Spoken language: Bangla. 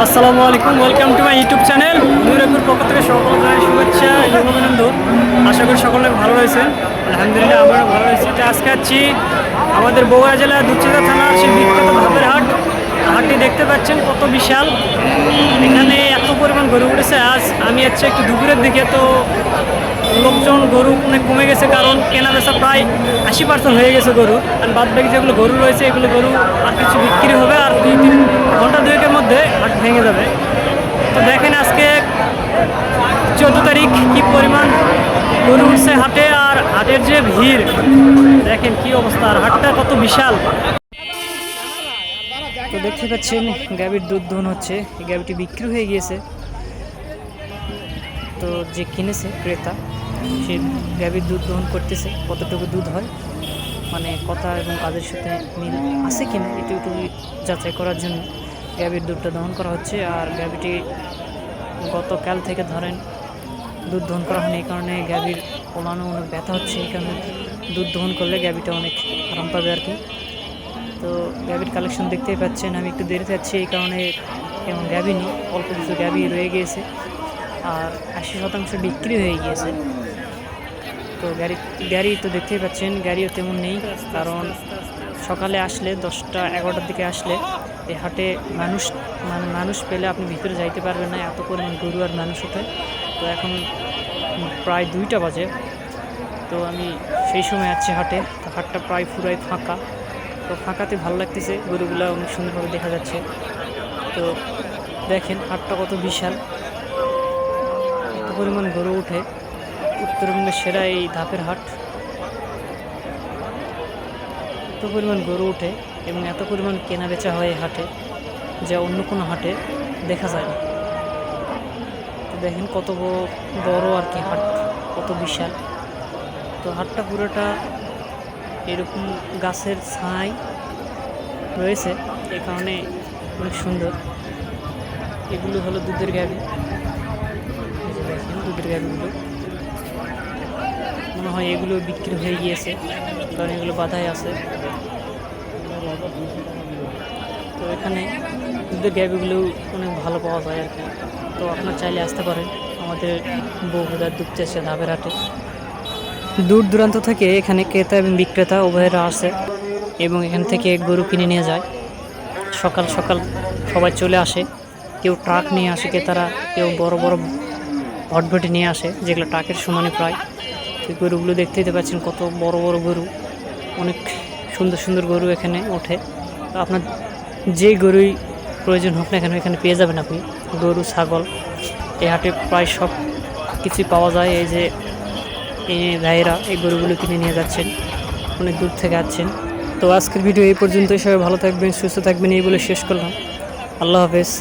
আসসালামু আলাইকুম, welcome to my YouTube channel. Nurepur পক্ষ থেকে সকলকে শুভেচ্ছা এবং অভিনন্দন। আশা করি সকলে ভালো রয়েছেন। আলহামদুলিল্লাহ আমরাও ভালো রয়েছি। তো আজকে আছি আমাদের বগুড়া জেলার দুপচাঁচা থানার সেই বিখ্যাত ধাপের হাট। হাটটি দেখতে পাচ্ছেন কত বিশাল। এখানে এত পরিমাণ গরু উঠেছে। আজ আমি একটু দুপুরের দিকে, তো লোকজন গরু অনেক কমে গেছে, কারণ কেনা বেচা প্রায় 80% হয়ে গেছে গরু। আর বাদ বাকি যেগুলো গরু রয়েছে এগুলো গরু আর কিছু বিক্রি হবে, আর 2-3 ঘন্টা দুয়েকের মধ্যে হাট ভেঙে যাবে। তো দেখেন আজকে 14 তারিখ কি পরিমাণ গরু উঠছে হাটে, আর হাটের যে ভিড় দেখেন কি অবস্থা, আর হাটটা কত বিশাল। তো দেখতে পাচ্ছেন গাভীর দুধ দহন হচ্ছে। এই গাভীটি বিক্রি হয়ে গিয়েছে। তো যে কিনেছে ক্রেতা, সে গাভীর দুধ দহন করতেছে। কতটুকু দুধ হয়, মানে কথা এবং কাজের সাথে মিল আছে কিনা এটু একটু যাচাই করার জন্য গাভীর দুধটা দহন করা হচ্ছে। আর গাভীটি গতকাল থেকে ধরেন দুধ দহন করা হয়নি, এই কারণে গাভীর ওলানো অনেক ব্যথা হচ্ছে। এই কারণে দুধ দহন করলে গাভীটা অনেক আরাম পাবে আর কি। তো গাভীর কালেকশন দেখতেই পাচ্ছেন, আমি একটু দেরিতে যাচ্ছি, এই কারণে এমন গাভী নেই, অল্প কিছু গাভী রয়ে গিয়েছে। আর 80% বিক্রি হয়ে গিয়েছে। তো গাড়ি তো দেখতেই পাচ্ছেন, গাড়িও তেমন নেই, কারণ সকালে আসলে 10টা-11টার দিকে আসলে এই হাটে মানুষ পেলে আপনি ভিতরে যাইতে পারবেন না, এত পরিমাণ গরু আর মানুষ ওঠে। তো এখন প্রায় 2টা বাজে, তো আমি সেই সময় আছি হাটে। তো হাটটা প্রায় পুরাই ফাঁকা। তো ফাঁকাতে ভালো লাগতেছে, গরুগুলো অনেক সুন্দরভাবে দেখা যাচ্ছে। তো দেখেন হাটটা কত বিশাল, এত পরিমাণ গরু উঠে। উত্তরবঙ্গের সেরা এই ধাপের হাট। এত পরিমাণ গরু উঠে এবং এত পরিমাণ কেনা বেচা হয় এই হাটে, যা অন্য কোনো হাটে দেখা যায় না। তো দেখেন কত বড় আর কি হাট, কত বিশাল। তো হাটটা পুরোটা এরকম গাছের ছাই রয়েছে, এই কারণে অনেক সুন্দর। এগুলো হলো দুধের গাভী। দেখেন দুধের গাভীগুলো মনে হয় এগুলো বিক্রি হয়ে গিয়েছে, কারণ এগুলো বাধাই আছে। তো এখানে দুধের গাভীগুলো অনেক ভালো পাওয়া যায় আর কি। তো আপনারা চাইলে আসতে পারেন আমাদের বগুড়ার দুপচাঁচা ধাপের হাটে। দূর দূরান্ত থেকে এখানে ক্রেতা এবং বিক্রেতা উভয়েরা আসে এবং এখান থেকে গরু কিনে নিয়ে যায়। সকাল সকাল সবাই চলে আসে, কেউ ট্রাক নিয়ে আসে ক্রেতারা, কেউ বড় বড় ভটভটি নিয়ে আসে, যেগুলো ট্রাকের সমানে প্রায়। তো গরুগুলো দেখতেই পাচ্ছেন কত বড় বড় গরু, অনেক সুন্দর সুন্দর গরু এখানে ওঠে। তো আপনার যে গরুই প্রয়োজন হোক না কেন এখানে পেয়ে যাবেন আপনি। গরু, ছাগল এই হাটে প্রায় সব কিছুই পাওয়া যায়। এই যে এই ভাইয়েরা এই গরুগুলো কিনে নিয়ে যাচ্ছেন, অনেক দূর থেকে আসছেন। তো আজকের ভিডিও এই পর্যন্তই। সবাই ভালো থাকবেন, সুস্থ থাকবেন, এই বলে শেষ করলাম। আল্লাহ হাফেজ।